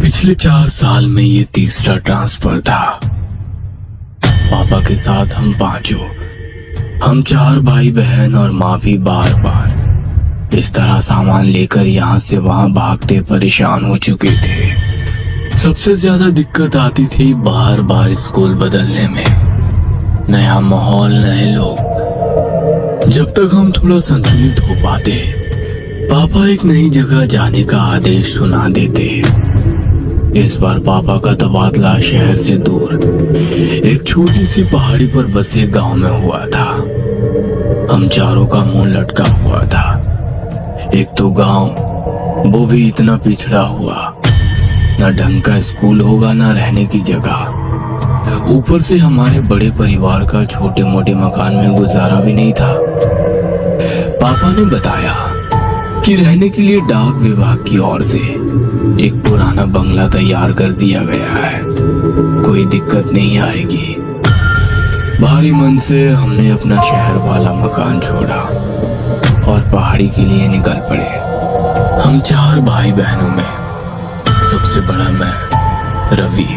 पिछले 4 साल में ये तीसरा ट्रांसफर था। पापा के साथ हम पांचों, हम 4 भाई बहन और माँ भी बार बार इस तरह सामान लेकर यहाँ से वहाँ भागते परेशान हो चुके थे। सबसे ज्यादा दिक्कत आती थी बार बार स्कूल बदलने में। नया माहौल, नए लोग। जब तक हम थोड़ा संतुलित हो पाते, पापा एक नई जगह जाने का आदेश सुना देते। इस बार पापा का तबादला शहर से दूर एक छोटी सी पहाड़ी पर बसे गांव में हुआ था। हम चारों का मुंह लटका हुआ था। एक तो गांव, वो भी इतना पिछड़ा हुआ, न ढंग का स्कूल होगा न रहने की जगह। ऊपर से हमारे बड़े परिवार का छोटे मोटे मकान में गुजारा भी नहीं था। पापा ने बताया कि रहने के लिए डाक विभाग की ओर से एक पुराना बंगला तैयार कर दिया गया है, कोई दिक्कत नहीं आएगी। भारी मन से हमने अपना शहर वाला मकान छोड़ा और पहाड़ी के लिए निकल पड़े। हम 4 भाई बहनों में सबसे बड़ा मैं, रवि,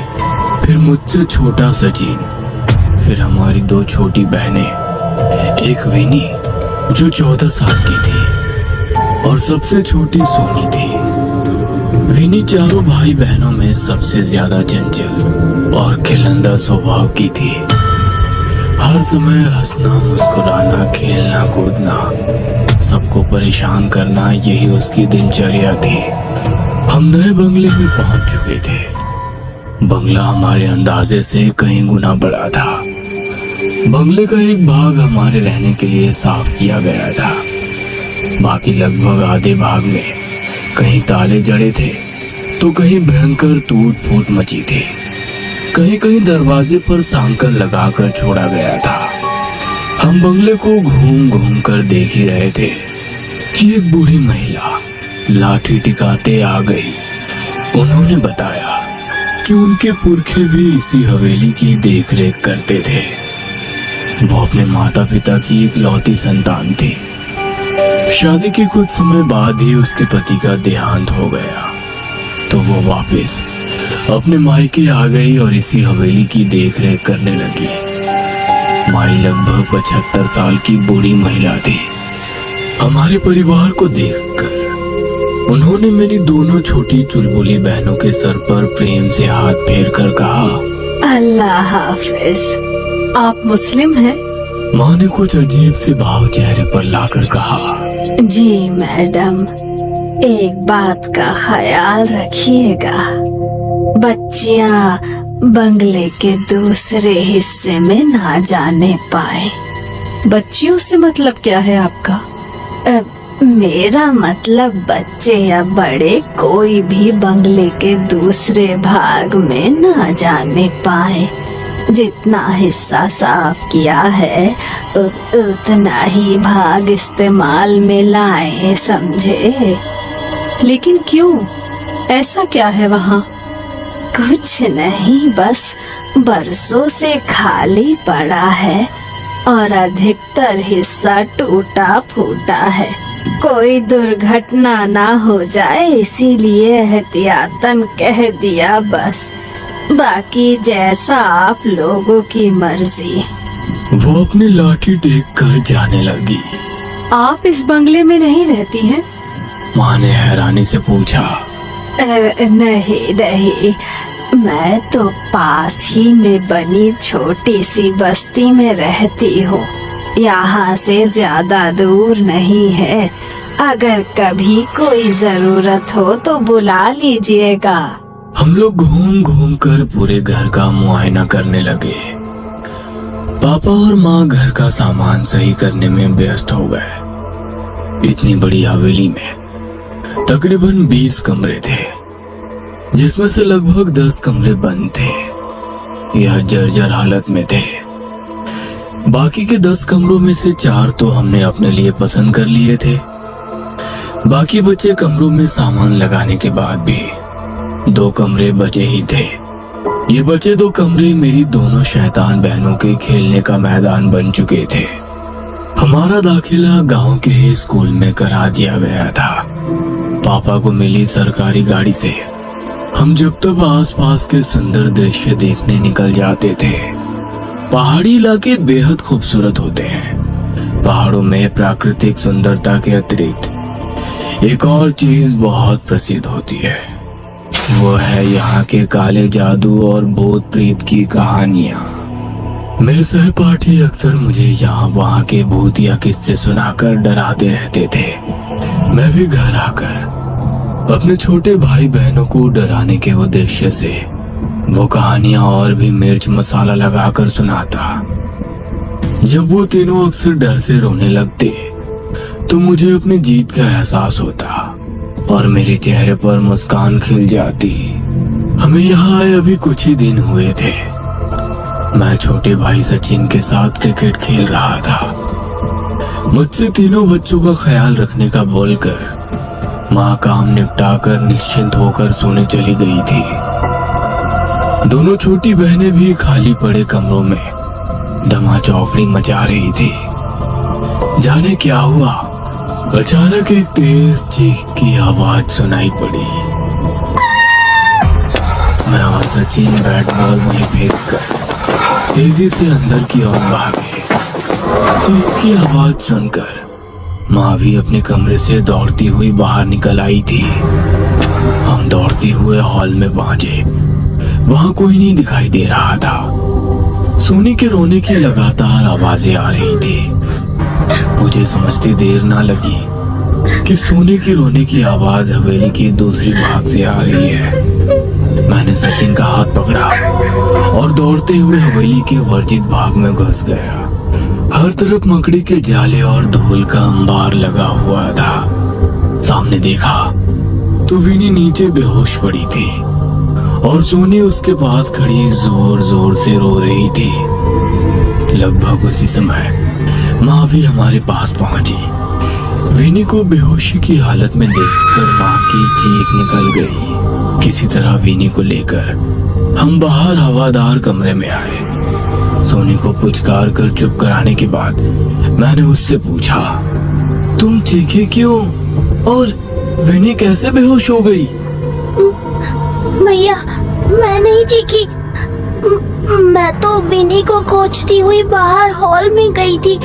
फिर मुझसे छोटा सचिन, फिर हमारी 2 छोटी बहनें, एक विनी जो 14 साल की थी और सबसे छोटी सोनी थी। विनी चारों भाई बहनों में सबसे ज्यादा चंचल और खिलंदा स्वभाव की थी। हर समय हंसना, मुस्कुराना, खेलना, कूदना, सबको परेशान करना, यही उसकी दिनचर्या थी। हम नए बंगले में पहुंच चुके थे। बंगला हमारे अंदाजे से कहीं गुना बड़ा था। बंगले का एक भाग हमारे रहने के लिए साफ किया गया था। बाकी लगभग आधे भाग में कहीं ताले जड़े थे तो कहीं भयंकर टूट फूट मची थी। कहीं कहीं दरवाजे पर सांकर लगाकर छोड़ा गया था। हम बंगले को घूम घूम कर देख ही रहे थे कि एक बूढ़ी महिला लाठी टिकाते आ गई। उन्होंने बताया कि उनके पुरखे भी इसी हवेली की देखरेख करते थे। वो अपने माता पिता की इकलौती संतान थी। शादी के कुछ समय बाद ही उसके पति का देहांत हो गया तो वो वापस अपने मायके आ गई और इसी हवेली की देखरेख करने लगी। माई लगभग 75 साल की बूढ़ी महिला थी। हमारे परिवार को देखकर उन्होंने मेरी दोनों छोटी चुलबुली बहनों के सर पर प्रेम से हाथ फेर कर कहा, अल्लाह हाफिज। आप मुस्लिम हैं? माँ ने कुछ अजीब से भाव चेहरे पर लाकर कहा, जी मैडम, एक बात का ख्याल रखिएगा, बच्चियां बंगले के दूसरे हिस्से में ना जाने पाए। बच्चियों से मतलब क्या है आपका? मेरा मतलब बच्चे या बड़े कोई भी बंगले के दूसरे भाग में ना जाने पाए। जितना हिस्सा साफ किया है उतना ही भाग इस्तेमाल में लाए, समझे? लेकिन क्यों? ऐसा क्या है वहाँ? कुछ नहीं, बस बरसों से खाली पड़ा है और अधिकतर हिस्सा टूटा फूटा है। कोई दुर्घटना ना हो जाए इसीलिए एहतियातन कह दिया बस। बाकी जैसा आप लोगों की मर्जी। वो अपनी लाठी टेक कर जाने लगी। आप इस बंगले में नहीं रहती हैं? माँ ने हैरानी से पूछा। नहीं नहीं, मैं तो पास ही में बनी छोटी सी बस्ती में रहती हूँ। यहाँ से ज्यादा दूर नहीं है। अगर कभी कोई जरूरत हो तो बुला लीजिएगा। हम लोग घूम घूम कर पूरे घर का मुआयना करने लगे। पापा और माँ घर का सामान सही करने में व्यस्त हो गए। इतनी बड़ी हवेली में तकरीबन 20 कमरे थे, जिसमें से लगभग 10 कमरे बंद थे, यह जर्जर हालत में थे। बाकी के 10 कमरों में से 4 तो हमने अपने लिए पसंद कर लिए थे। बाकी बचे कमरों में सामान लगाने के बाद भी 2 कमरे बचे ही थे। ये बचे 2 कमरे मेरी दोनों शैतान बहनों के खेलने का मैदान बन चुके थे। हमारा दाखिला गांव के ही स्कूल में करा दिया गया था। पापा को मिली सरकारी गाड़ी से हम जब तक आसपास के सुंदर दृश्य देखने निकल जाते थे। पहाड़ी इलाके बेहद खूबसूरत होते हैं। पहाड़ों में प्राकृतिक सुंदरता के अतिरिक्त एक और चीज बहुत प्रसिद्ध होती है, वो है यहाँ के काले जादू और भूत प्रेत की कहानियां। मेरे सहपाठी अक्सर मुझे यहाँ वहाँ के भूतिया किस्से सुनाकर डराते रहते थे। मैं भी घर आकर अपने छोटे भाई बहनों को डराने के उद्देश्य से वो कहानियां और भी मिर्च मसाला लगाकर सुनाता। जब वो तीनों अक्सर डर से रोने लगते तो मुझे अपनी जीत का एहसास होता और मेरे चेहरे पर मुस्कान खिल जाती। हमें यहाँ आए अभी कुछ ही दिन हुए थे। मैं छोटे भाई सचिन के साथ क्रिकेट खेल रहा था। मुझसे तीनों बच्चों का ख्याल रखने का बोलकर माँ काम निपटाकर निश्चिंत होकर सोने चली गई थी। दोनों छोटी बहनें भी खाली पड़े कमरों में धमा चौकड़ी मचा रही थी। जाने क्या हुआ, अचानक एक तेज चीख की आवाज सुनाई पड़ी। मैं और सचिन बैट बॉल वहीं फेंककर तेजी से अंदर की ओर भागे। चीख की आवाज सुनकर माँ भी अपने कमरे से दौड़ती हुई बाहर निकल आई थी। हम दौड़ते हुए हॉल में पहुंचे। वहां कोई नहीं दिखाई दे रहा था। सोनी के रोने की लगातार आवाजें आ रही थी। मुझे समझती देर ना लगी कि सोनी की रोने की आवाज हवेली की दूसरी भाग से आ रही है। मैंने सचिन का हाथ पकड़ा और दौड़ते हुए हवेली के वर्जित भाग में घुस गया। हर तरफ मकड़ी के जाले और धूल का अंबार लगा हुआ था। सामने देखा तो विनी नीचे बेहोश पड़ी थी और सोनी उसके पास खड़ी जोर जोर से रो रही थी। लगभग उसी समय माँ भी हमारे पास पहुंची। विनी को बेहोशी की हालत में देखकर माँ की चीख निकल गई। किसी तरह विनी को लेकर हम बाहर हवादार कमरे में आए। सोनी को पुचकार कर चुप कराने के बाद मैंने उससे पूछा, तुम चीखे क्यों और विनी कैसे बेहोश हो गई? भैया, मैं नहीं चीखी। मैं तो विनी को खोजती हुई बाहर हॉल में गई थी।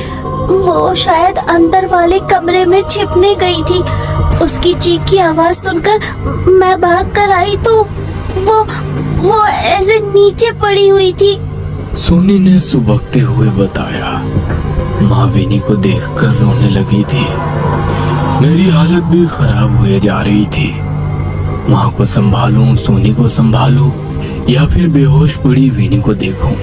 वो शायद अंदर वाले कमरे में छिपने गई थी। उसकी चीख की आवाज सुनकर मैं भाग कर आई तो वो ऐसे नीचे पड़ी हुई थी। सोनी ने सुबकते हुए बताया। माँ विनी को देखकर रोने लगी थी। मेरी हालत भी खराब हुए जा रही थी। माँ को संभालूं, सोनी को संभालूं या फिर बेहोश पड़ी विनी को देखूं।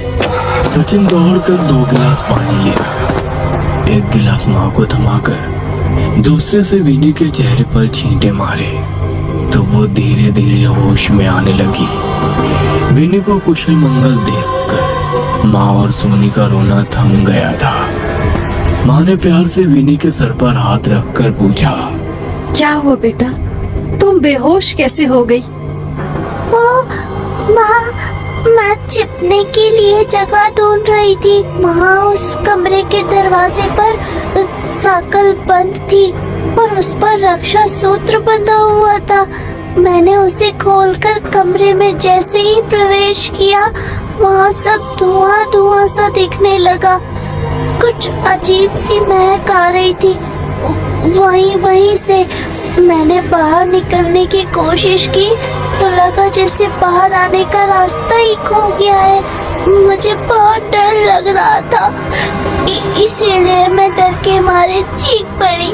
सचिन दौड़कर 2 गिलास पानी ले आया। एक गिलास माँ को थमाकर दूसरे से विनी के चेहरे पर छींटे मारे तो वो धीरे धीरे होश में आने लगी। विनी को कुशल मंगल देखकर माँ और सोनी का रोना थम गया था। माँ ने प्यार से विनी के सर पर हाथ रखकर पूछा, क्या हुआ बेटा, तुम बेहोश कैसे हो गई? माँ, मैं छिपने के लिए जगह ढूंढ रही थी। वहाँ उस कमरे के दरवाजे पर साकल बंद थी और उस पर रक्षा सूत्र बंधा हुआ था। मैंने उसे खोलकर कमरे में जैसे ही प्रवेश किया, वहाँ सब धुआं धुआं सा दिखने लगा। कुछ अजीब सी महक आ रही थी। वहीं से मैंने बाहर निकलने की कोशिश की तो लगा जैसे बाहर आने का रास्ता ही खो गया है। मुझे बहुत डर लग रहा था, इसीलिए मैं डर के मारे चीख पड़ी।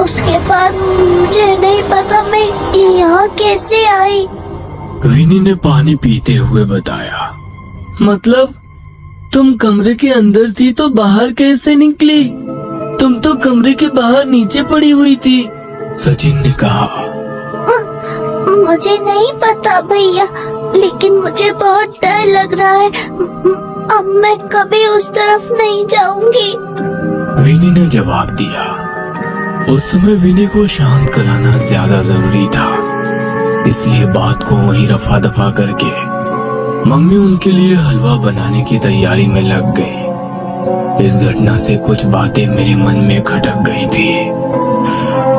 उसके बाद मुझे नहीं पता मैं यहाँ कैसे आई। विनी ने पानी पीते हुए बताया। मतलब तुम कमरे के अंदर थी तो बाहर कैसे निकली? तुम तो कमरे के बाहर नीचे पड़ी हुई थी, सचिन ने कहा। मुझे नहीं पता भैया, लेकिन मुझे बहुत डर लग रहा है। अब मैं कभी उस तरफ नहीं जाऊंगी। विनी ने जवाब दिया। उस समय विनी को शांत कराना ज्यादा जरूरी था, इसलिए बात को वहीं रफा दफा करके मम्मी उनके लिए हलवा बनाने की तैयारी में लग गई। इस घटना से कुछ बातें मेरे मन में खटक गई थी।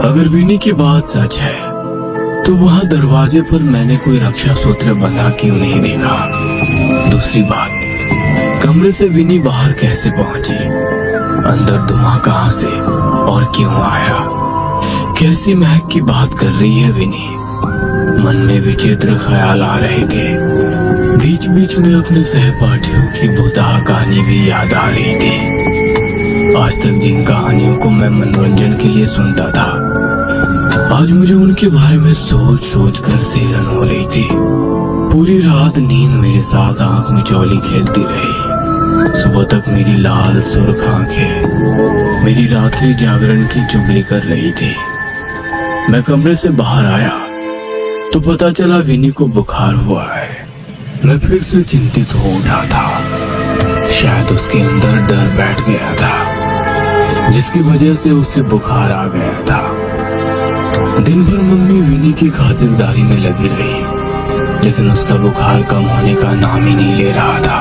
अगर विनी की बात सच है तो वहां दरवाजे पर मैंने कोई रक्षा सूत्र बंधा क्यों नहीं देखा। दूसरी बात, कमरे से विनी बाहर कैसे पहुंची, अंदर धुआं कहां से और क्यों आया, कैसी महक की बात कर रही है विनी। मन में विचित्र ख्याल आ रहे थे। बीच बीच में अपने सहपाठियों की भुताह कहानी भी याद आ रही थी। आज तक जिन कहानियों को मैं मनोरंजन के लिए सुनता था, आज मुझे उनके बारे में सोच सोच कर सिहरन हो रही थी। पूरी रात नींद मेरे साथ आंख मिचौली खेलती रही। सुबह तक मेरी लाल सुर्ख आंखें मेरी रात्रि जागरण की चुगली कर रही थी। मैं कमरे से बाहर आया तो पता चला विनी को बुखार हुआ है। मैं फिर से चिंतित हो उठा था। शायद उसके अंदर डर बैठ गया था, जिसकी वजह से उसे बुखार आ गया था। दिन भर मम्मी विनी की खातिरदारी में लगी रही, लेकिन उसका बुखार कम होने का नाम ही नहीं ले रहा था।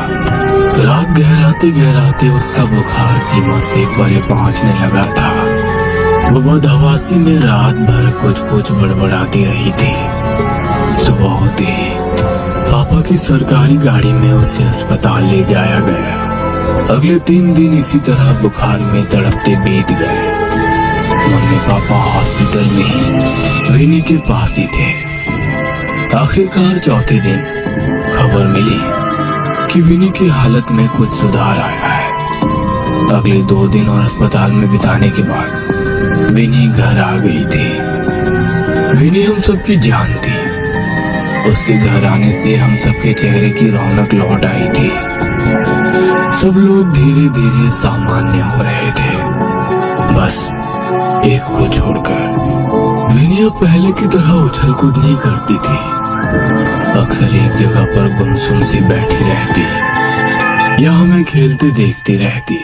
रात गहराते गहराते उसका बुखार सीमा से परे पहुंचने लगा था। वो बदहवासी में रात भर कुछ कुछ बड़बड़ाती रही थी। सुबह होते ही पापा की सरकारी गाड़ी में उसे अस्पताल ले जाया गया। अगले 3 दिन इसी तरह बुखार में तड़पते बीत गए। मम्मी पापा हॉस्पिटल में ही विनी के पास ही थे। आखिरकार चौथे दिन खबर मिली कि विनी की हालत में कुछ सुधार आया है। अगले 2 दिन और अस्पताल में बिताने के बाद विनी घर आ गई थी। विनी हम सबकी जान थी। उसके घर आने से हम सबके चेहरे की रौनक लौट आई थी। सब लोग धीरे धीरे सामान्य हो रहे थे, बस एक को छोड़कर। विनी अब पहले की तरह उछल कूद नहीं करती थी। अक्सर एक जगह पर गुमसुम सी बैठी रहती या हमें खेलते देखती रहती।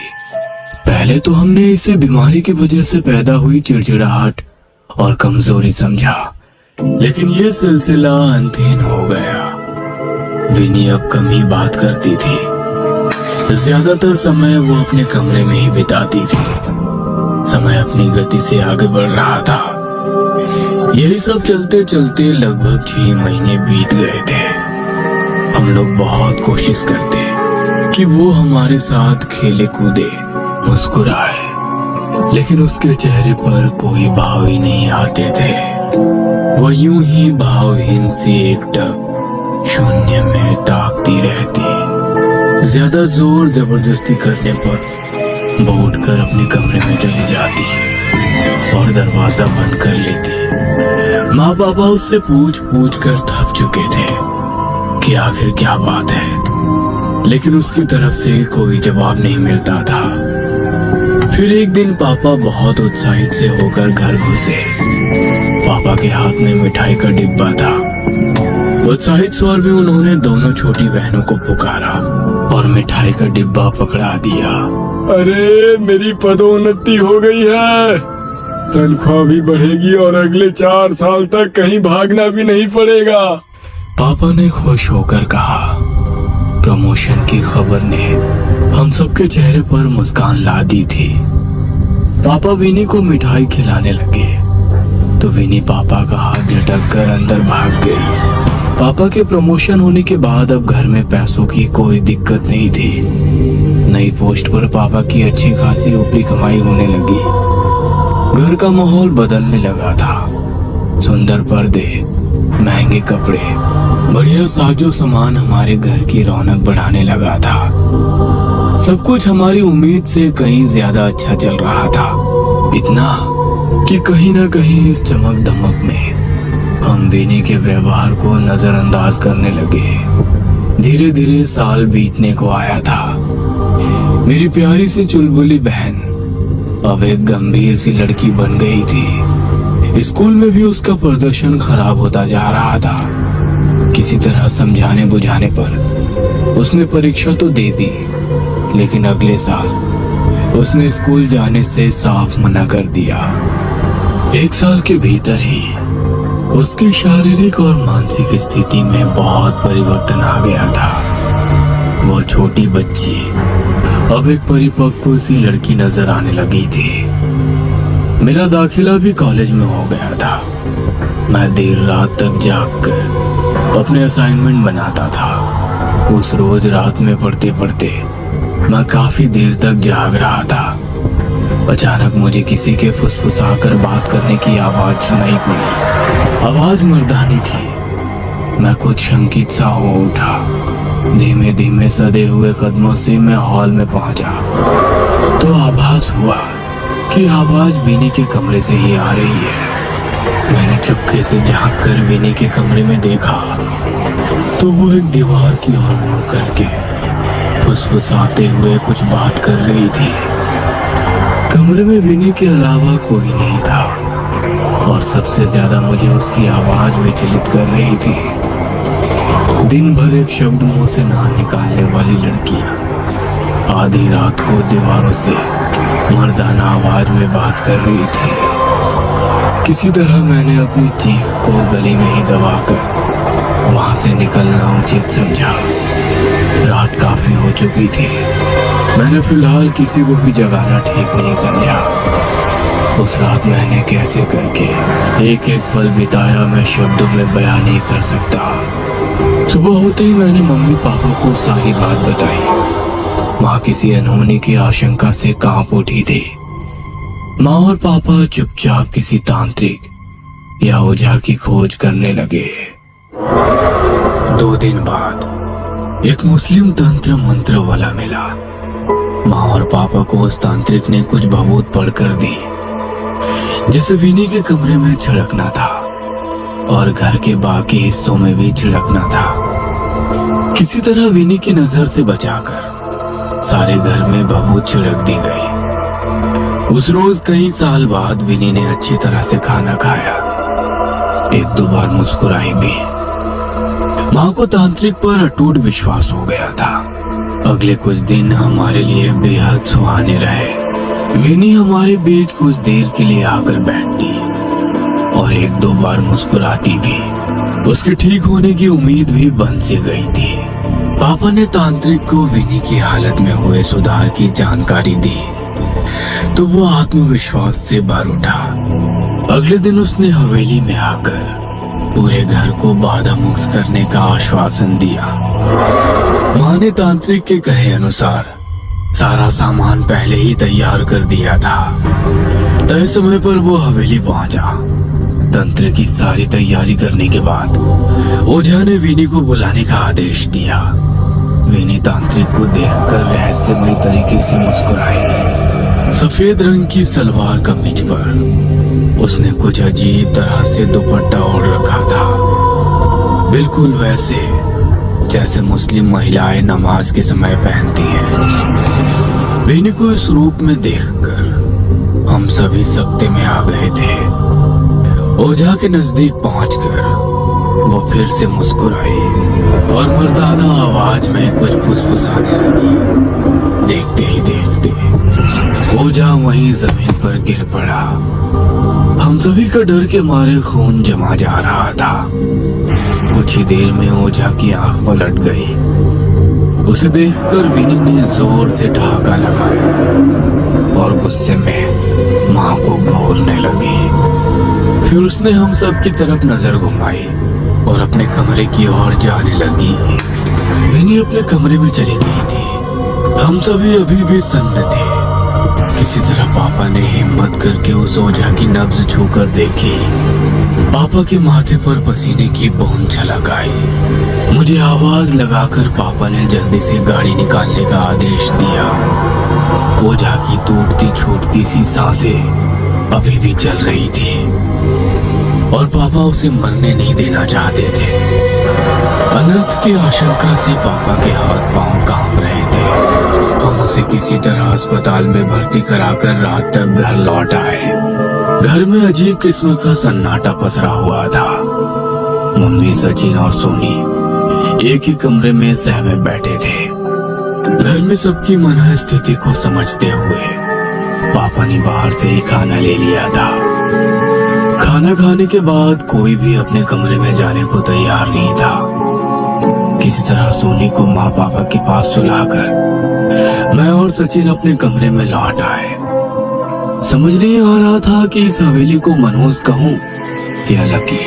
पहले तो हमने इसे बीमारी की वजह से पैदा हुई चिड़चिड़ाहट और कमजोरी समझा, लेकिन ये सिलसिला अंतहीन हो गया। विनी अब कम ही बात करती थी। ज्यादातर समय वो अपने कमरे में ही बिताती थी। समय अपनी गति से आगे बढ़ रहा था। यही सब चलते चलते लगभग 6 महीने बीत गए थे। हम लोग बहुत कोशिश करते कि वो हमारे साथ खेले कूदे, मुस्कुराए, लेकिन उसके चेहरे पर कोई भाव ही नहीं आते थे। वो यूं ही भावहीन सी एकटक शून्य में ताकती रहती। ज्यादा जोर जबरदस्ती करने पर वो उठकर अपने कमरे में चली जाती और दरवाजा बंद कर लेती। माँ पापा उससे पूछ पूछ कर थक चुके थे कि आखिर क्या बात है, लेकिन उसकी तरफ से कोई जवाब नहीं मिलता था। फिर एक दिन पापा बहुत उत्साहित से होकर घर घुसे। पापा के हाथ में मिठाई का डिब्बा था। उत्साहित स्वर में उन्होंने दोनों छोटी बहनों को पुकारा और मिठाई का डिब्बा पकड़ा दिया। अरे मेरी पदोन्नति हो गई है, तनख्वाह भी बढ़ेगी और अगले 4 साल तक कहीं भागना भी नहीं पड़ेगा। पापा ने खुश होकर कहा। प्रमोशन की खबर ने हम सबके चेहरे पर मुस्कान ला दी थी। पापा विनी को मिठाई खिलाने लगे तो विनी पापा का हाथ झटक कर अंदर भाग गई। पापा के प्रमोशन होने के बाद अब घर में पैसों की कोई दिक्कत नहीं थी। नई पोस्ट पर पापा की अच्छी खासी ऊपरी कमाई होने लगी। घर का माहौल बदलने लगा था। सुंदर पर्दे, महंगे कपड़े, बढ़िया साजो सामान हमारे घर की रौनक बढ़ाने लगा था। सब कुछ हमारी उम्मीद से कहीं ज्यादा अच्छा चल रहा था। इतना कि कहीं ना कहीं इस चमक धमक में हम विनी के व्यवहार को नजरअंदाज करने लगे। धीरे धीरे साल बीतने को आया था। मेरी प्यारी सी चुलबुली बहन अब एक गंभीर सी लड़की बन गई थी। स्कूल में भी उसका प्रदर्शन खराब होता जा रहा था। किसी तरह समझाने बुझाने पर उसने परीक्षा तो दे दी, लेकिन अगले साल उसने स्कूल जाने से साफ मना कर दिया। 1 साल के भीतर ही उसकी शारीरिक और मानसिक स्थिति में बहुत परिवर्तन आ गया था। वो छोटी बच्ची अब एक परिपक्व सी लड़की नजर आने लगी थी। मेरा दाखिला भी कॉलेज में हो गया था। मैं देर रात तक जाग कर अपने असाइनमेंट बनाता था। उस रोज रात में पढ़ते पढ़ते मैं काफी देर तक जाग रहा था। अचानक मुझे किसी के फुसफुसाकर बात करने की आवाज सुनाई पड़ी। आवाज मर्दानी थी। मैं कुछ शंकित सा हो उठा। धीमे धीमे सदे हुए कदमों से मैं हॉल में पहुंचा तो आभास हुआ कि आवाज विनी के कमरे से ही आ रही है। मैंने चुपके से झांक कर विनी के कमरे में देखा तो वो एक दीवार की ओर मुड़ करके फुसफुसाते हुए कुछ बात कर रही थी। कमरे में विनी के अलावा कोई नहीं था और सबसे ज्यादा मुझे उसकी आवाज विचलित कर रही थी। दिन भर एक शब्द मुंह से ना निकालने वाली लड़की आधी रात को दीवारों से मर्दाना आवाज में बात कर रही थी। किसी तरह मैंने अपनी चीख को गले में ही दबाकर वहां से निकलना उचित समझा। रात काफी हो चुकी थी। मैंने फिलहाल किसी को भी जगाना ठीक नहीं समझा। उस रात मैंने कैसे करके एक एक पल बिताया मैं शब्दों में बयान नहीं कर सकता। सुबह होते ही मैंने मम्मी पापा को सारी बात बताई। माँ किसी अनहोनी की आशंका से कांप उठी थी। माँ और पापा चुपचाप किसी तांत्रिक या ओझा की खोज करने लगे। 2 दिन बाद एक मुस्लिम तंत्र मंत्र वाला मिला। माँ और पापा को उस तांत्रिक ने कुछ भभूत पढ़ कर दी जिसे विनी के कमरे में छिड़कना था और घर के बाकी हिस्सों में भी छिड़कना था। किसी तरह विनी की नजर से बचाकर सारे घर में भभूत छिड़क दी गई। उस रोज कई साल बाद विनी ने अच्छी तरह से खाना खाया। 1-2 बार मुस्कुराई भी। माँ को तांत्रिक पर अटूट विश्वास हो गया था। अगले कुछ दिन हमारे लिए बेहद सुहाने रहे। विनी हमारे बीच कुछ देर के लिए आकर बैठती और 1-2 बार मुस्कुराती भी। उसके ठीक होने की उम्मीद भी बन सी गई थी। पापा ने तांत्रिक को विनी की हालत में हुए सुधार की जानकारी दी तो वो आत्मविश्वास से भर उठा। अगले दिन उसने हवेली में आकर पूरे घर को बाधा मुक्त करने का आश्वासन दिया। माँ ने तांत्रिक के कहे अनुसार सारा सामान पहले ही तैयार कर दिया था। तय समय पर वो हवेली पहुंचा। तंत्र की सारी तैयारी करने के बाद ओझा ने विनी को बुलाने का आदेश दिया। विनी तांत्रिक को देखकर रहस्यमय तरीके से मुस्कुराई। सफेद रंग की सलवार कमीज पर उसने कुछ अजीब तरह से दुपट्टा ओढ़ रखा था, बिल्कुल वैसे जैसे मुस्लिम महिलाएं नमाज के समय पहनती हैं। विनी को इस रूप में देखकर हम सभी सकते में आ गए थे। ओझा के नजदीक पहुंचकर वो फिर से मुस्कुराई और मर्दाना आवाज में कुछ फुसफुसाने लगी। देखते ही देखते ओझा वहीं जमीन पर गिर पड़ा। हम सभी का डर के मारे खून जमा जा रहा था। कुछ ही देर में ओझा की आंख पलट गई। उसे देखकर विनी ने जोर से ठहाका लगाया और गुस्से में माँ को घूरने लगी। फिर उसने हम सब की तरफ नजर घुमाई और अपने कमरे की ओर जाने लगी। विनी अपने कमरे में चली गई थी। हम सभी अभी भी सन्न थे। किसी तरह पापा ने हिम्मत करके उस ओझा की नब्ज छूकर देखी। पापा के माथे पर पसीने की बूंद छलक आई। मुझे आवाज लगाकर पापा ने जल्दी से गाड़ी निकालने का आदेश दिया। ओझा की टूटती छूटती सी सांसें अभी भी चल रही थी और पापा उसे मरने नहीं देना चाहते थे। अनर्थ की आशंका से पापा के हाथ पांव कांप रहे थे। हम उसे किसी तरह अस्पताल में भर्ती कराकर रात तक घर लौट आए। घर में अजीब किस्म का सन्नाटा पसरा हुआ था। मम्मी, सचिन और सोनी एक ही कमरे में सहमे बैठे थे। घर में सबकी मनः स्थिति को समझते हुए पापा ने बाहर से ही खाना ले लिया था। खाना खाने के बाद कोई भी अपने कमरे में जाने को तैयार नहीं था। किसी तरह सोनी को माँ पापा के पास सुलाकर मैं और सचिन अपने कमरे में लौट आए। समझ नहीं आ रहा था कि इस हवेली को मनहूस कहूं या लकी।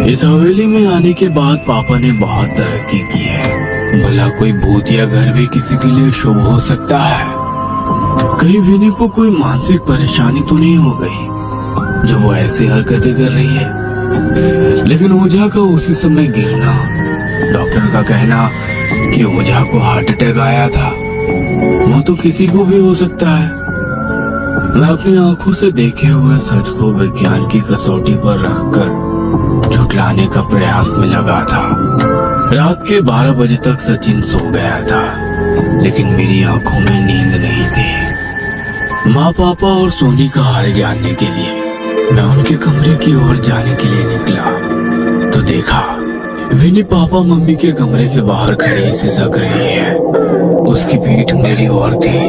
इस हवेली में आने के बाद पापा ने बहुत तरक्की की है। भला कोई भूतिया घर भी किसी के लिए शुभ हो सकता है। कहीं विनी को कोई मानसिक परेशानी तो नहीं हो गई जो वो ऐसी हरकतें कर रही है। लेकिन ओझा का उसी समय गिरना, डॉक्टर का कहना कि ओझा को हार्ट अटैक आया था, वो तो किसी को भी हो सकता है। मैं अपनी आंखों से देखे हुए सच को विज्ञान की कसौटी पर रखकर झुठलाने का प्रयास में लगा था। रात के 12 बजे तक सचिन सो गया था, लेकिन मेरी आंखों में नींद नहीं थी। माँ, पापा और सोनी का हाल जानने के लिए मैं उनके कमरे की ओर जाने के लिए निकला तो देखा विनी पापा मम्मी के कमरे के बाहर खड़ी सिसक रही है। उसकी पीठ मेरी ओर थी,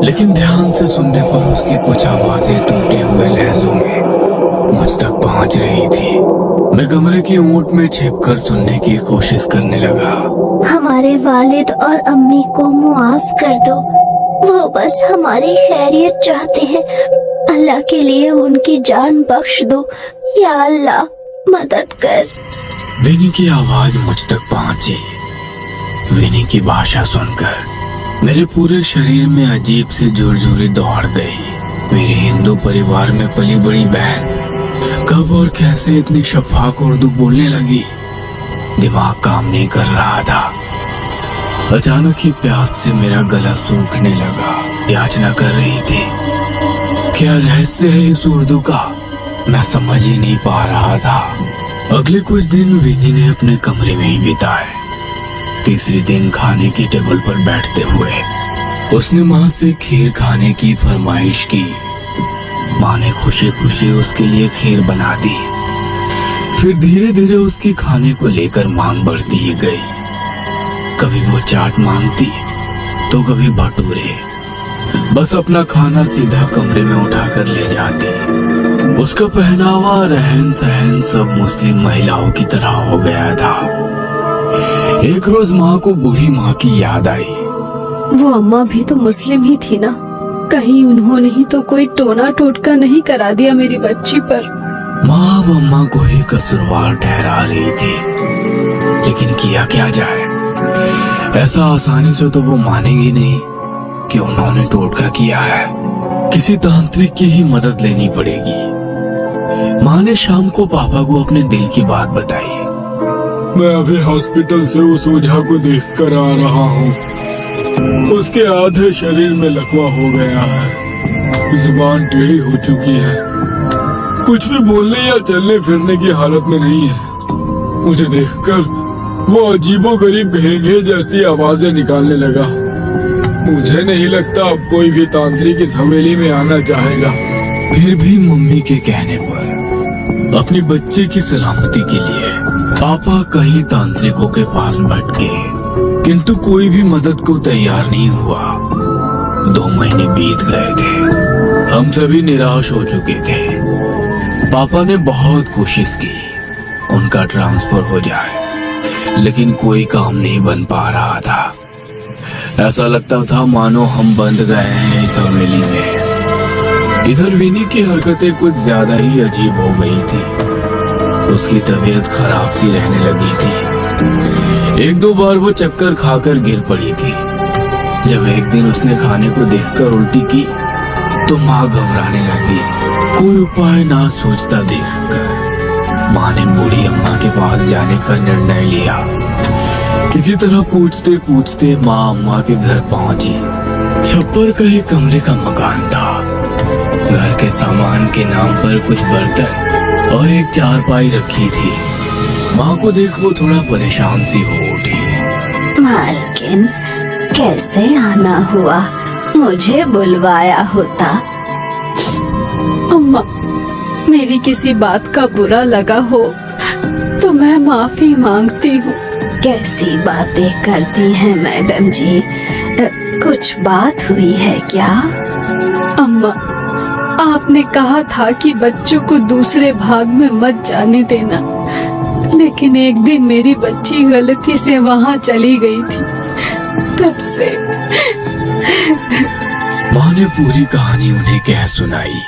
लेकिन ध्यान से सुनने पर उसकी कुछ आवाजें टूटे हुए लहजों में मुझ तक पहुंच रही थी। मैं कमरे की ऊंट में छिपकर सुनने की कोशिश करने लगा। हमारे वालिद और अम्मी को मुआफ कर दो, वो बस हमारी खैरियत चाहते हैं। अल्लाह के लिए उनकी जान बख्श दो, या अल्लाह मदद कर। विनी की आवाज मुझ तक पहुंची। विनी की भाषा सुनकर मेरे पूरे शरीर में अजीब सी झुरझुरी दौड़ गई। मेरे हिंदू परिवार में पली बड़ी बहन कब और कैसे इतनी शफाक उर्दू बोलने लगी, दिमाग काम नहीं कर रहा था। अचानक ही प्यास से मेरा गला सूखने लगा, याचना कर रही थी। क्या रहस्य है इस उर्दू का, मैं समझ ही नहीं पा रहा था। अगले कुछ दिन विनी ने अपने कमरे में ही बिताए। तीसरे दिन खाने की टेबल पर बैठते हुए उसने माँ से खीर खाने की फरमाइश की। माँ ने खुशी खुशी उसके लिए खीर बना दी। फिर धीरे धीरे उसकी खाने को लेकर मांग बढ़ती ही गई। कभी वो चाट मांगती तो कभी भटूरे। बस अपना खाना सीधा कमरे में उठाकर ले जाती। उसका पहनावा, रहन सहन सब मुस्लिम महिलाओं की तरह हो गया था। एक रोज माँ को बूढ़ी माँ की याद आई। वो अम्मा भी तो मुस्लिम ही थी ना, कहीं उन्होंने ही तो कोई टोना टोटका नहीं करा दिया मेरी बच्ची पर। माँ अब अम्मा को ही कसूरवार ठहरा रही थी, लेकिन किया क्या जाए। ऐसा आसानी से तो वो मानेगी नहीं कि उन्होंने टोटका किया है। किसी तांत्रिक की ही मदद लेनी पड़ेगी। माँ ने शाम को पापा को अपने दिल की बात बताई। मैं अभी हॉस्पिटल से उस ओझा को देख कर आ रहा हूँ। उसके आधे शरीर में लकवा हो गया है, जुबान टेढ़ी हो चुकी है, कुछ भी बोलने या चलने फिरने की हालत में नहीं है। मुझे देखकर वो अजीबोगरीब घेंघे जैसी आवाजें निकालने लगा। मुझे नहीं लगता अब कोई भी तांत्रिक इस हवेली में आना चाहेगा। फिर भी मम्मी के कहने पर अपनी बच्चे की सलामती के लिए पापा कहीं तांत्रिकों के पास भटके, किंतु कोई भी मदद को तैयार नहीं हुआ। 2 महीने बीत गए थे, हम सभी निराश हो चुके थे। पापा ने बहुत कोशिश की उनका ट्रांसफर हो जाए, लेकिन कोई काम नहीं बन पा रहा था। ऐसा लगता था मानो हम बंद गए हैं इस हवेली में। इधर विनी की हरकतें कुछ ज्यादा ही अजीब हो गई थी। उसकी तबीयत खराब सी रहने लगी थी। 1-2 बार वो चक्कर खाकर गिर पड़ी थी। जब एक दिन उसने खाने को देखकर उल्टी की तो माँ घबराने लगी। कोई उपाय ना सोचता देखकर माँ ने बूढ़ी अम्मा के पास जाने का निर्णय लिया। किसी तरह पूछते पूछते माँ अम्मा के घर पहुंची। छप्पर का एक कमरे का मकान था। घर के सामान के नाम पर कुछ बर्तन और एक चारपाई रखी थी। माँ को देख वो थोड़ा परेशान सी हो उठी। मालकिन, कैसे आना हुआ, मुझे बुलवाया होता। अम्मा, मेरी किसी बात का बुरा लगा हो तो मैं माफी मांगती हूँ। कैसी बातें करती हैं मैडम जी, कुछ बात हुई है क्या? अम्मा, आपने कहा था कि बच्चों को दूसरे भाग में मत जाने देना, लेकिन एक दिन मेरी बच्ची गलती से वहाँ चली गई थी। तब से माँ ने पूरी कहानी उन्हें कह सुनाई।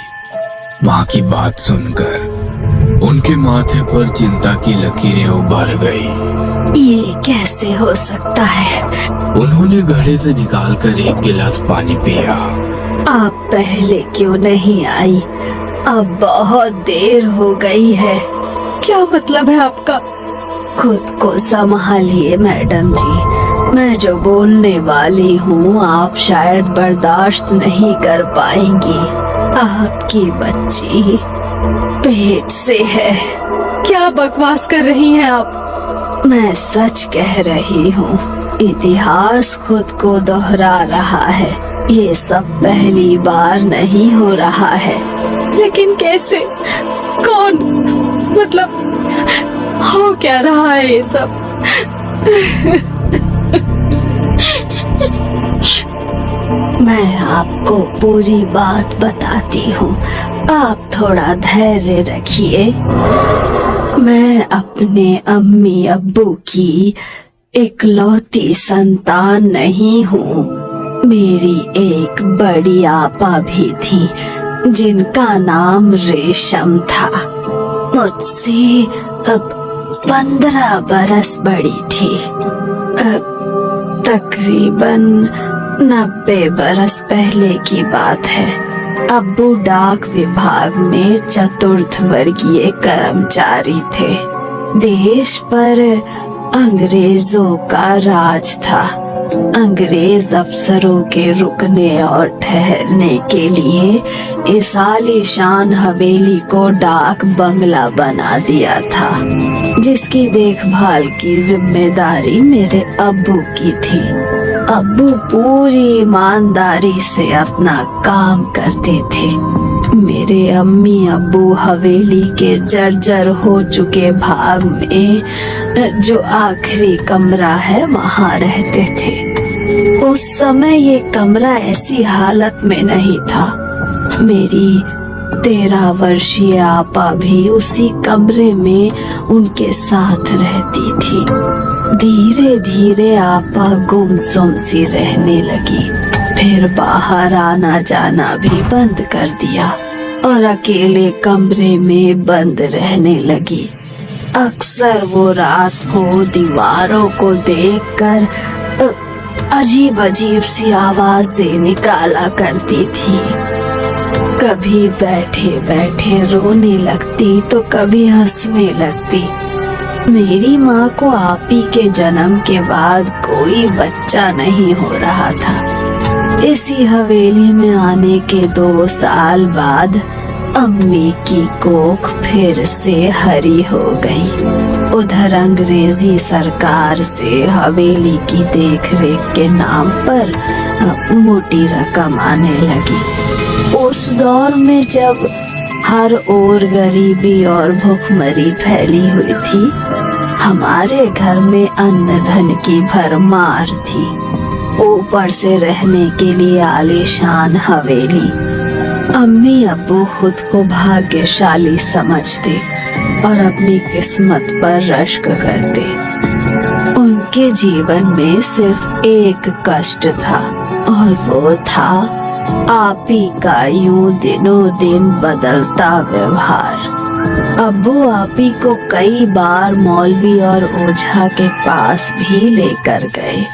माँ की बात सुनकर उनके माथे पर चिंता की लकीरें उभर गई। ये कैसे हो सकता है? उन्होंने घड़े से निकालकर एक गिलास पानी पिया। आप पहले क्यों नहीं आई? अब बहुत देर हो गई है। क्या मतलब है आपका? खुद को संभालिए मैडम जी। मैं जो बोलने वाली हूँ आप शायद बर्दाश्त नहीं कर पाएंगी। आपकी बच्ची पेट से है। क्या बकवास कर रही हैं आप? मैं सच कह रही हूँ। इतिहास खुद को दोहरा रहा है। ये सब पहली बार नहीं हो रहा है। लेकिन कैसे? कौन? मतलब हो क्या रहा है ये सब? मैं आपको पूरी बात बताती हूँ। आप थोड़ा धैर्य रखिए। मैं अपने अम्मी अब्बू की इकलौती संतान नहीं हूँ। मेरी एक बड़ी आपा भी थी जिनका नाम रेशम था। मुझसे अब 15 बरस बड़ी थी। तकरीबन 90 बरस पहले की बात है। अब्बू डाक विभाग में चतुर्थ वर्गीय कर्मचारी थे। देश पर अंग्रेजों का राज था। अंग्रेज अफसरों के रुकने और ठहरने के लिए इस आलीशान हवेली को डाक बंगला बना दिया था, जिसकी देखभाल की जिम्मेदारी मेरे अब्बू की थी। अब्बू पूरी ईमानदारी से अपना काम करते थे। मेरे अम्मी अब्बू हवेली के जर्जर हो चुके भाग में जो आखिरी कमरा है वहाँ रहते थे। उस समय ये कमरा ऐसी हालत में नहीं था। मेरी 13 वर्षीय आपा भी उसी कमरे में उनके साथ रहती थी। धीरे धीरे आपा गुमसुम सी रहने लगी। फिर बाहर आना जाना भी बंद कर दिया और अकेले कमरे में बंद रहने लगी। अक्सर वो रात को दीवारों को देखकर अजीब अजीब सी आवाजें निकाला करती थी। कभी बैठे बैठे रोने लगती तो कभी हंसने लगती। मेरी माँ को आपी के जन्म के बाद कोई बच्चा नहीं हो रहा था। इसी हवेली में आने के 2 साल बाद अम्मी की कोख फिर से हरी हो गई। उधर अंग्रेजी सरकार से हवेली की देखरेख के नाम पर मोटी रकम आने लगी। उस दौर में जब हर ओर गरीबी और भूखमरी फैली हुई थी, हमारे घर में अन्न धन की भरमार थी। ऊपर से रहने के लिए आलीशान हवेली। अम्मी अब्बू खुद को भाग्यशाली समझते और अपनी किस्मत पर रश्क करते। उनके जीवन में सिर्फ एक कष्ट था और वो था आपी का यूं दिनों दिन बदलता व्यवहार। अब्बू आपी को कई बार मौलवी और ओझा के पास भी लेकर गए,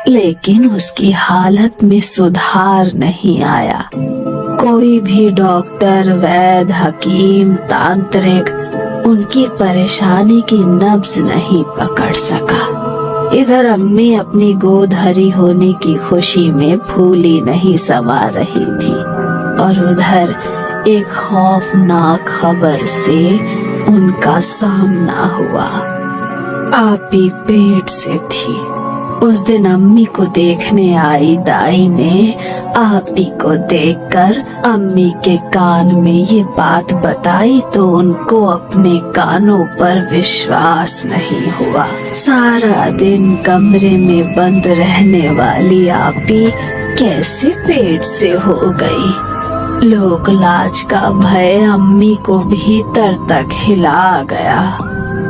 लेकिन उसकी हालत में सुधार नहीं आया। कोई भी डॉक्टर, वैद्य, हकीम, तांत्रिक उनकी परेशानी की नब्ज नहीं पकड़ सका। इधर अम्मी अपनी गोद हरी होने की खुशी में फूली नहीं समा रही थी और उधर एक खौफनाक खबर से उनका सामना हुआ। आपी पेट से थी। उस दिन अम्मी को देखने आई दाई ने आपी को देखकर अम्मी के कान में ये बात बताई तो उनको अपने कानों पर विश्वास नहीं हुआ। सारा दिन कमरे में बंद रहने वाली आपी कैसे पेट से हो गई। लोक लाज का भय अम्मी को भीतर तक हिला गया।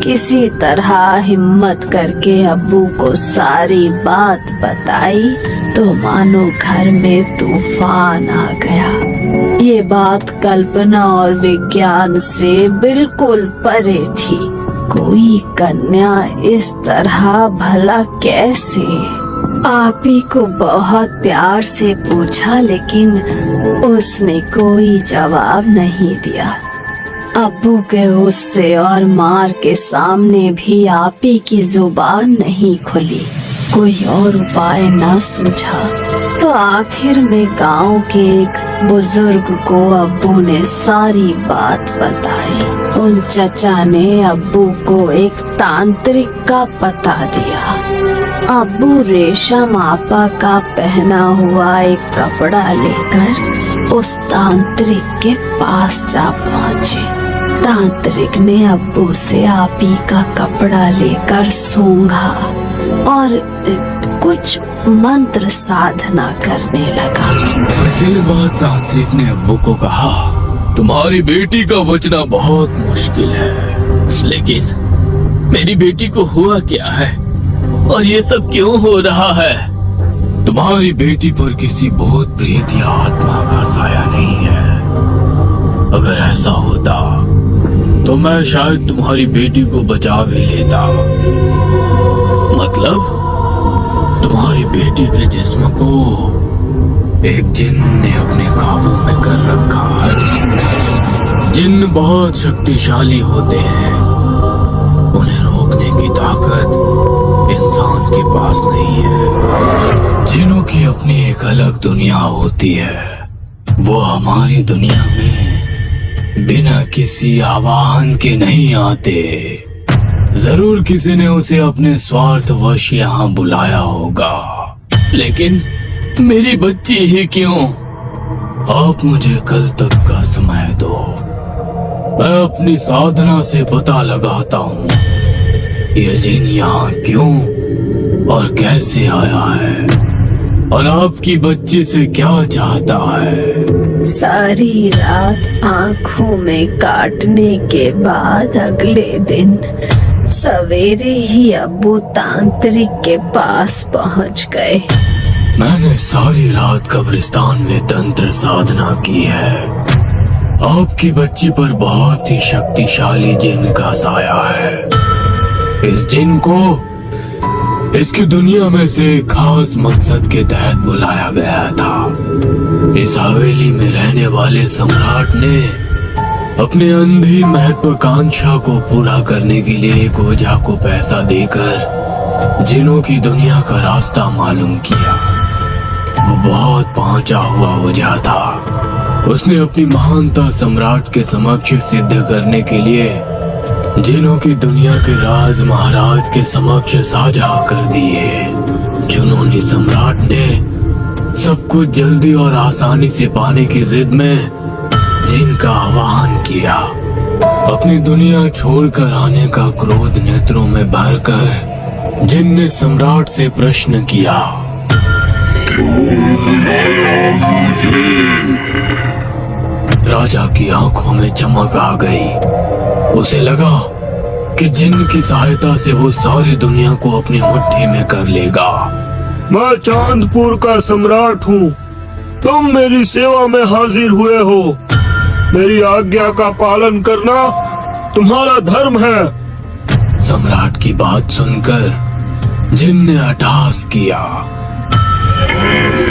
किसी तरह हिम्मत करके अब्बू को सारी बात बताई तो मानो घर में तूफान आ गया। ये बात कल्पना और विज्ञान से बिल्कुल परे थी। कोई कन्या इस तरह भला कैसे? आप ही को बहुत प्यार से पूछा, लेकिन उसने कोई जवाब नहीं दिया। अब्बू के गुस्से और मार के सामने भी आप ही की जुबान नहीं खुली। कोई और उपाय न सूझा तो आखिर में गांव के एक बुजुर्ग को अब्बू ने सारी बात बताई। उन चचा ने अब्बू को एक तांत्रिक का पता दिया। अब्बू रेशम आपा का पहना हुआ एक कपड़ा लेकर उस तांत्रिक के पास जा पहुंचे। तांत्रिक ने अब्बू से आपी का कपड़ा लेकर सूंघा और कुछ मंत्र साधना करने लगा। कुछ देर बाद तांत्रिक ने अब्बू को कहा, तुम्हारी बेटी का बचना बहुत मुश्किल है, लेकिन मेरी बेटी को हुआ क्या है और ये सब क्यों हो रहा है? तुम्हारी बेटी पर किसी भूत प्रेत या आत्मा का साया नहीं है। अगर ऐसा होता तो मैं शायद तुम्हारी बेटी को बचा भी लेता। मतलब तुम्हारी बेटी के जिस्म को एक जिन ने अपने काबू में कर रखा है। जिन बहुत शक्तिशाली होते हैं, उन्हें रोकने की ताकत इंसान के पास नहीं है। जिनों की अपनी एक अलग दुनिया होती है। वो हमारी दुनिया में बिना किसी आह्वान के नहीं आते। जरूर किसी ने उसे अपने स्वार्थवश यहाँ बुलाया होगा, लेकिन मेरी बच्ची ही क्यों? आप मुझे कल तक का समय दो, मैं अपनी साधना से पता लगाता हूँ ये जिन यहाँ क्यों और कैसे आया है और आपकी बच्ची से क्या चाहता है। सारी रात आंखों में काटने के बाद अगले दिन सवेरे ही अब्बू तांत्रिक के पास पहुंच गए। मैंने सारी रात कब्रिस्तान में तंत्र साधना की है। आपकी बच्ची पर बहुत ही शक्तिशाली जिन का साया है। इस जिन को इसकी दुनिया में से खास मकसद के तहत बुलाया गया था। इस हवेली में रहने वाले सम्राट ने अपने अंधी महत्वाकांक्षा को पूरा करने के लिए एक ओझा को पैसा देकर जिनों की दुनिया का रास्ता मालूम किया। वो बहुत पहुंचा हुआ ओझा था। उसने अपनी महानता सम्राट के समक्ष सिद्ध करने के लिए जिनों की दुनिया के राज महाराज के समक्ष साझा कर दिए। जुनूनी सम्राट ने सब कुछ जल्दी और आसानी से पाने की जिद में जिनका आह्वान किया। अपनी दुनिया छोड़कर आने का क्रोध नेत्रों में भरकर जिन ने सम्राट से प्रश्न किया, राजा की आंखों में चमक आ गई। उसे लगा कि जिन की सहायता से वो सारी दुनिया को अपनी मुट्ठी में कर लेगा। मैं चांदपुर का सम्राट हूँ। तुम मेरी सेवा में हाजिर हुए हो। मेरी आज्ञा का पालन करना तुम्हारा धर्म है। सम्राट की बात सुनकर जिन ने अट्टहास किया,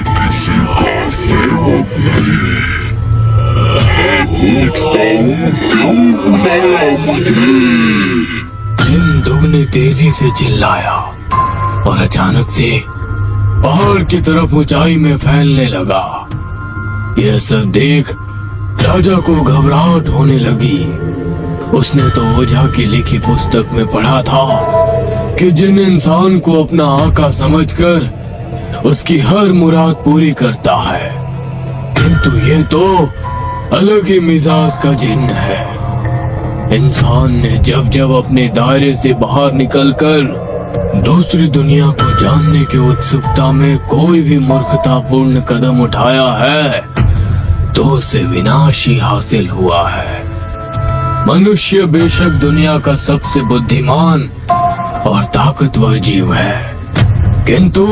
किसी का सेवक नहीं, पूछता हूँ क्यों बुलाया मुझे? जिन दुगनी तेजी से चिल्लाया और अचानक से पहाड़ की तरफ ऊंचाई में फैलने लगा। यह सब देख राजा को घबराहट होने लगी। उसने तो ओझा की लिखी पुस्तक में पढ़ा था कि जिन इंसान को अपना आका समझकर उसकी हर मुराद पूरी करता है, किंतु ये तो अलग ही मिजाज का जिन है। इंसान ने जब जब अपने दायरे से बाहर निकलकर दूसरी दुनिया को जानने की उत्सुकता में कोई भी मूर्खतापूर्ण कदम उठाया है, तो उसे विनाश ही हासिल हुआ है। मनुष्य बेशक दुनिया का सबसे बुद्धिमान और ताकतवर जीव है, किंतु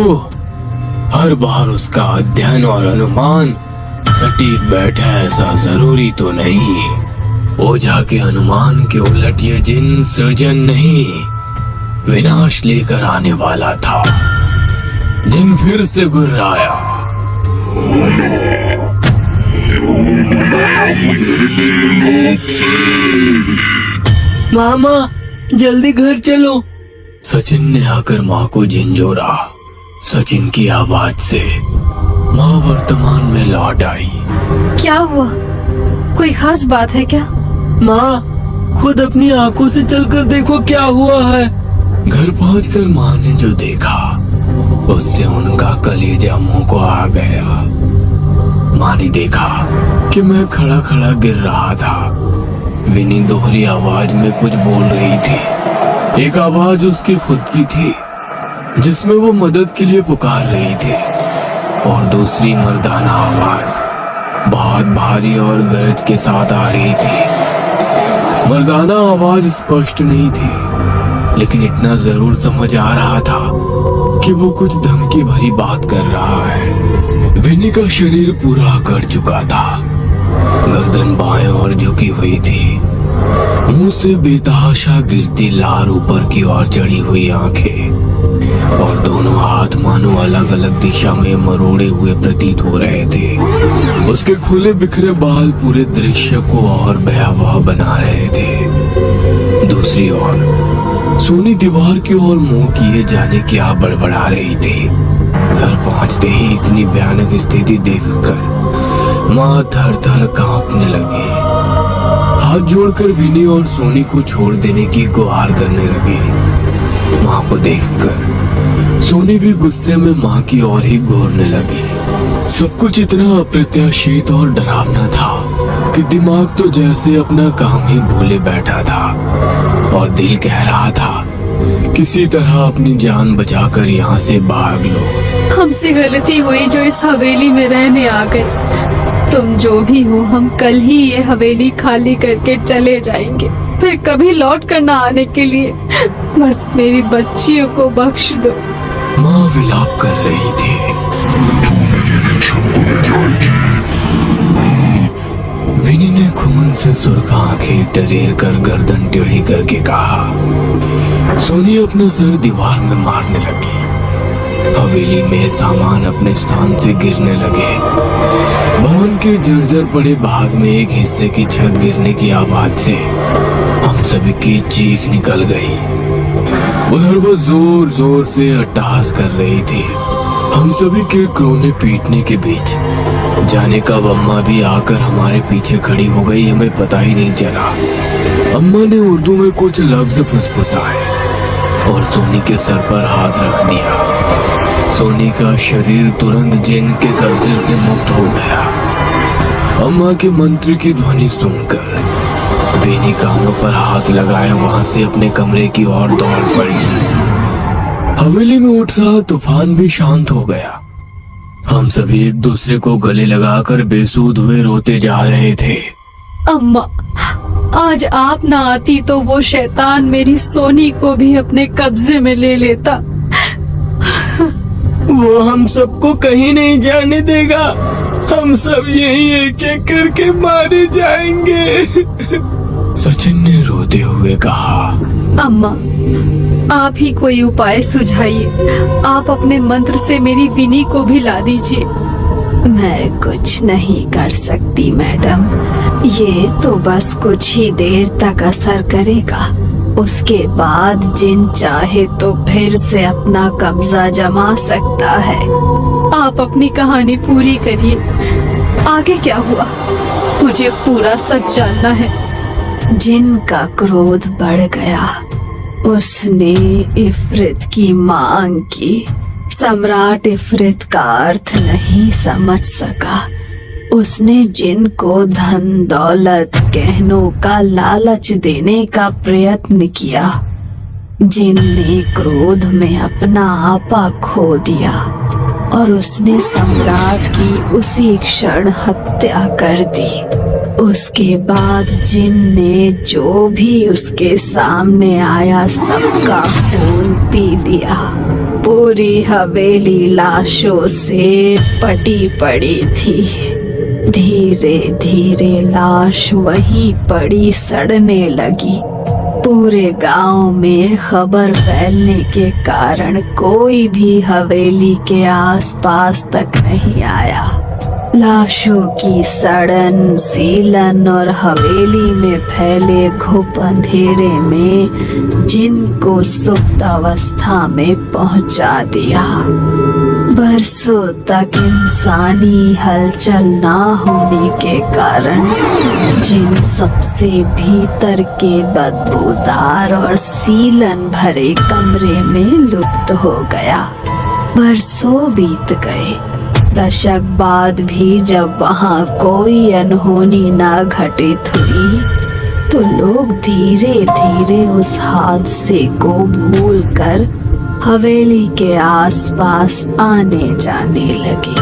हर बार उसका अध्ययन और अनुमान सटीक बैठे ऐसा जरूरी तो नहीं। ओझा के अनुमान के उलट ये जिन सृजन नहीं, विनाश लेकर आने वाला था। जिन फिर से गुर्राया। मामा जल्दी घर चलो। सचिन ने आकर माँ को झिंझोरा। सचिन की आवाज से माँ वर्तमान में लौट आई। क्या हुआ? कोई खास बात है क्या? माँ खुद अपनी आंखों से चलकर देखो क्या हुआ है। घर पहुंचकर माँ ने जो देखा उससे उनका कलेजा मुंह को आ गया। माँ ने देखा कि मैं खड़ा खड़ा गिर रहा था। विनी दोहरी आवाज में कुछ बोल रही थी। एक आवाज उसकी खुद की थी जिसमें वो मदद के लिए पुकार रही थी, और दूसरी मर्दाना आवाज बहुत भारी और गरज के साथ आ रही थी। मर्दाना आवाज स्पष्ट नहीं थी, लेकिन इतना जरूर समझ आ रहा था कि वो कुछ धमकी भरी बात कर रहा है। विनी का शरीर पूरा अकड़ चुका था। गर्दन बाएं ओर झुकी हुई थी। मुंह से बेतहाशा गिरती लार ऊपर की ओर चढ़ी हुई आंखें, और दोनों हाथ मानो अलग अलग दिशा में मरोड़े हुए प्रतीत हो रहे थे। उसके खुले बिखरे बाल पूरे दृश्य को और भयावह बना रहे थे। दूसरी ओर सोनी दीवार की ओर मुंह किए जाने क्या बड़बड़ा रही थी। घर पहुंचते ही इतनी भयानक स्थिति देखकर माँ थर थर कांपने लगी। हाथ जोड़कर विनी और सोनी को छोड़ देने की गुहार करने लगी। माँ को देखकर सोनी भी गुस्से में माँ की ओर ही घूरने लगी। सब कुछ इतना अप्रत्याशित और डरावना था कि दिमाग तो जैसे अपना काम ही भूले बैठा था, और दिल कह रहा था किसी तरह अपनी जान बचाकर यहाँ से भाग लो। हमसे गलती हुई जो इस हवेली में रहने आ गए। तुम जो भी हो, हम कल ही ये हवेली खाली करके चले जाएंगे, फिर कभी लौट कर ना आने के लिए। बस मेरी बच्चियों को बख्श दो। माँ विलाप कर रही थी। विनी ने खून से सुर्ख आंखें टरेर कर गर्दन टेढ़ी करके कहा। सोनी अपना सर दीवार में मारने लगी। हवेली में सामान अपने स्थान से गिरने लगे। भवन के जर्जर पड़े भाग में एक हिस्से की छत गिरने की आवाज से हम सभी की चीख निकल गई। उधर वो जोर जोर से अट्टहास कर रही थी। हम सभी के क्रोने पीटने के बीच जाने कब अम्मा भी आकर हमारे पीछे खड़ी हो गई, हमें पता ही नहीं चला। अम्मा ने उर्दू में कुछ लफ्ज फुसफुसाए और सोनी के सर पर हाथ रख दिया। सोनी का शरीर तुरंत जिन के कब्जे से मुक्त हो गया। अम्मा के मंत्र की ध्वनि सुनकर विनी कानों पर हाथ लगाए वहां से अपने कमरे की ओर दौड़ पड़ी। हवेली में उठ रहा तूफान भी शांत हो गया। हम सभी एक दूसरे को गले लगाकर बेसूध हुए रोते जा रहे थे। अम्मा, आज आप ना आती तो वो शैतान मेरी सोनी को भी अपने कब्जे में ले लेता। वो हम सबको कहीं नहीं जाने देगा। हम सब यही एक एक करके मारे जाएंगे। सचिन ने रोते हुए कहा। अम्मा, आप ही कोई उपाय सुझाइए। आप अपने मंत्र से मेरी विनी को भी ला दीजिए। मैं कुछ नहीं कर सकती मैडम। ये तो बस कुछ ही देर तक असर करेगा। उसके बाद जिन चाहे तो फिर से अपना कब्जा जमा सकता है। आप अपनी कहानी पूरी करिए। आगे क्या हुआ? मुझे पूरा सच जानना है। जिन का क्रोध बढ़ गया। उसने इफ्रित की मांग की। सम्राट इफ्रित का अर्थ नहीं समझ सका। उसने जिन को धन दौलत गहनों का लालच देने का प्रयत्न किया। जिन ने क्रोध में अपना आपा खो दिया और उसने सम्राट की उसी क्षण हत्या कर दी। उसके बाद जिन ने जो भी उसके सामने आया सबका खून पी लिया। पूरी हवेली लाशों से पटी पड़ी थी। धीरे धीरे लाश वहीं पड़ी सड़ने लगी। पूरे गांव में खबर फैलने के कारण कोई भी हवेली के आसपास तक नहीं आया। लाशों की सड़न, सीलन और हवेली में फैले घुप अंधेरे में जिनको सुप्त अवस्था में पहुंचा दिया। बरसों तक इंसानी हलचल ना होने के कारण जिन सबसे भीतर के बदबूदार और सीलन भरे कमरे में लुप्त हो गया। बरसों बीत गए। दशक बाद भी जब वहाँ कोई अनहोनी ना घटित हुई तो लोग धीरे धीरे उस हादसे को भूलकर हवेली के आसपास आने जाने लगे।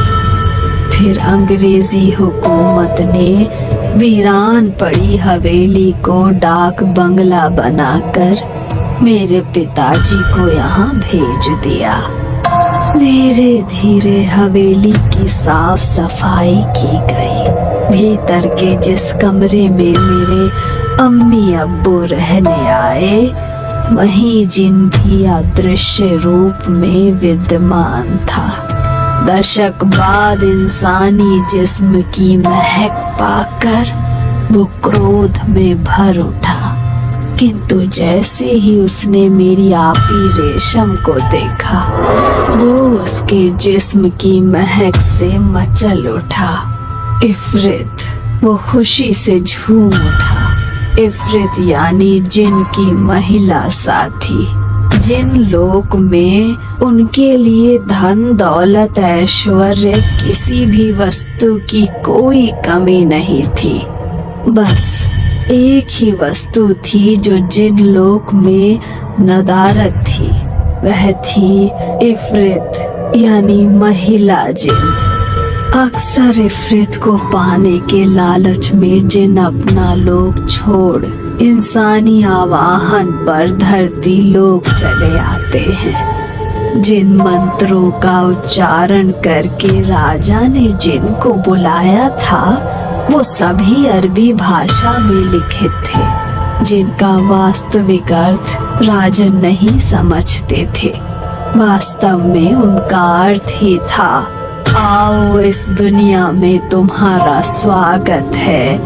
फिर अंग्रेजी हुकूमत ने वीरान पड़ी हवेली को डाक बंगला बनाकर मेरे पिताजी को यहाँ भेज दिया। धीरे धीरे हवेली की साफ सफाई की गई। भीतर के जिस कमरे में मेरे अम्मी अब्बू रहने आए वहीं जिन भी अदृश्य रूप में विद्यमान था। दशक बाद इंसानी जिस्म की महक पाकर वो क्रोध में भर उठा, किंतु जैसे ही उसने मेरी आपी रेशम को देखा वो उसके जिस्म की महक से मचल उठा। इफरित वो खुशी से झूम उठा। इफरित यानी जिन की महिला साथी, जिन लोक में उनके लिए धन दौलत ऐश्वर्य किसी भी वस्तु की कोई कमी नहीं थी। बस एक ही वस्तु थी जो जिन लोक में नदारत थी, वह थी इफरित यानी महिला जिन। अक्सर इफरित को पाने के लालच में जिन अपना लोक छोड़ इंसानी आवाहन पर धरती लोक चले आते हैं। जिन मंत्रों का उच्चारण करके राजा ने जिन को बुलाया था वो सभी अरबी भाषा में लिखित थे, जिनका वास्तविक अर्थ राजन नहीं समझते थे। वास्तव में उनका अर्थ ही था, आओ इस दुनिया में तुम्हारा स्वागत है,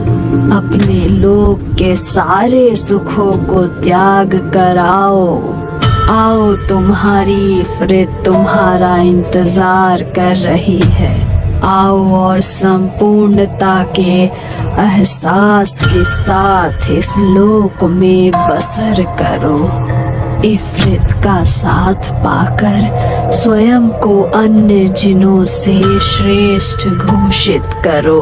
अपने लोक के सारे सुखों को त्याग कर आओ तुम्हारी इफरित तुम्हारा इंतजार कर रही है। आओ और संपूर्णता के एहसास के साथ इस लोक में बसर करो। इफरित का साथ पाकर स्वयं को अन्य जिनों से श्रेष्ठ घोषित करो।